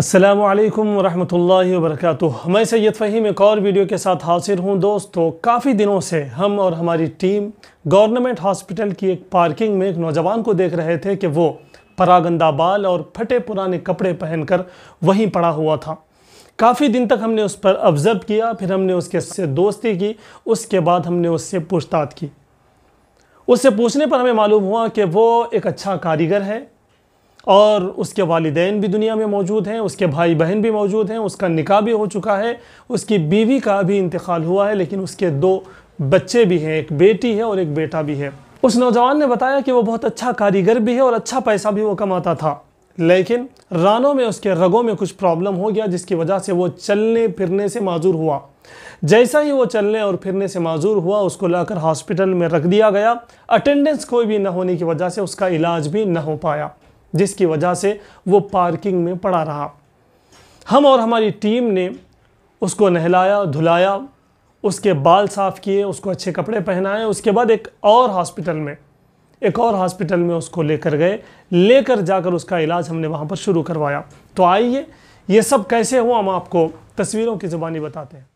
अस्सलामु अलैकुम वरहमतुल्लाहि वबरकातुह। मैं सैयद फ़हीम एक और वीडियो के साथ हाजिर हूँ। दोस्तों, काफ़ी दिनों से हम और हमारी टीम गवर्नमेंट हॉस्पिटल की एक पार्किंग में एक नौजवान को देख रहे थे कि वो परागंदा बाल और फटे पुराने कपड़े पहनकर वहीं पड़ा हुआ था। काफ़ी दिन तक हमने उस पर ऑब्ज़र्व किया, फिर हमने उससे दोस्ती की। उसके बाद हमने उससे पूछताछ की। उससे पूछने पर हमें मालूम हुआ कि वो एक अच्छा कारीगर है और उसके वालिदैन भी दुनिया में मौजूद हैं, उसके भाई बहन भी मौजूद हैं, उसका निकाह भी हो चुका है, उसकी बीवी का भी इंतकाल हुआ है, लेकिन उसके 2 बच्चे भी हैं, एक बेटी है और एक बेटा भी है। उस नौजवान ने बताया कि वो बहुत अच्छा कारीगर भी है और अच्छा पैसा भी वो कमाता था, लेकिन रानों में उसके रगों में कुछ प्रॉब्लम हो गया, जिसकी वजह से वो चलने फिरने से माजूर हुआ। जैसा ही वो चलने और फिरने से माजूर हुआ, उसको लाकर हॉस्पिटल में रख दिया गया। अटेंडेंस कोई भी न होने की वजह से उसका इलाज भी न हो पाया, जिसकी वजह से वो पार्किंग में पड़ा रहा। हम और हमारी टीम ने उसको नहलाया धुलाया, उसके बाल साफ़ किए, उसको अच्छे कपड़े पहनाए। उसके बाद एक और हॉस्पिटल में उसको लेकर जाकर उसका इलाज हमने वहाँ पर शुरू करवाया। तो आइए ये सब कैसे हुआ हम आपको तस्वीरों की ज़ुबानी बताते हैं।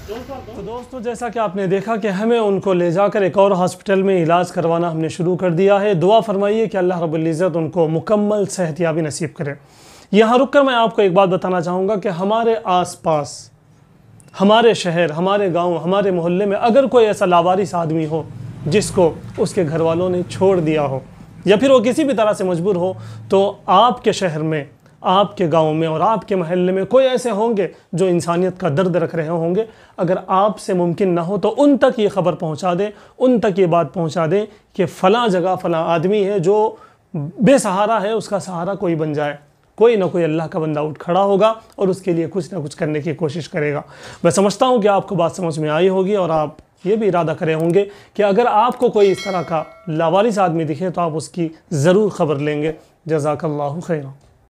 तो दोस्तों, जैसा कि आपने देखा कि हमें उनको ले जाकर एक और हॉस्पिटल में इलाज करवाना हमने शुरू कर दिया है। दुआ फरमाइए कि अल्लाह रब्बुल इज़्ज़त उनको मुकम्मल सेहतयाबी नसीब करे। यहाँ रुक कर मैं आपको एक बात बताना चाहूँगा कि हमारे आसपास, हमारे शहर, हमारे गांव, हमारे मोहल्ले में अगर कोई ऐसा लावारिस आदमी हो जिसको उसके घर वालों ने छोड़ दिया हो या फिर वो किसी भी तरह से मजबूर हो, तो आपके शहर में, आपके गांव में और आपके मोहल्ले में कोई ऐसे होंगे जो इंसानियत का दर्द रख रहे होंगे। अगर आपसे मुमकिन ना हो तो उन तक ये ख़बर पहुंचा दें, उन तक ये बात पहुंचा दें कि फ़लाँ जगह फ़लाँ आदमी है जो बेसहारा है, उसका सहारा कोई बन जाए। कोई ना कोई अल्लाह का बंदा उठ खड़ा होगा और उसके लिए कुछ ना कुछ करने की कोशिश करेगा। मैं समझता हूँ कि आपको बात समझ में आई होगी और आप ये भी इरादा करे होंगे कि अगर आपको कोई इस तरह का लावारिस आदमी दिखे तो आप उसकी ज़रूर ख़बर लेंगे। जज़ाकल्लाहु खैरा।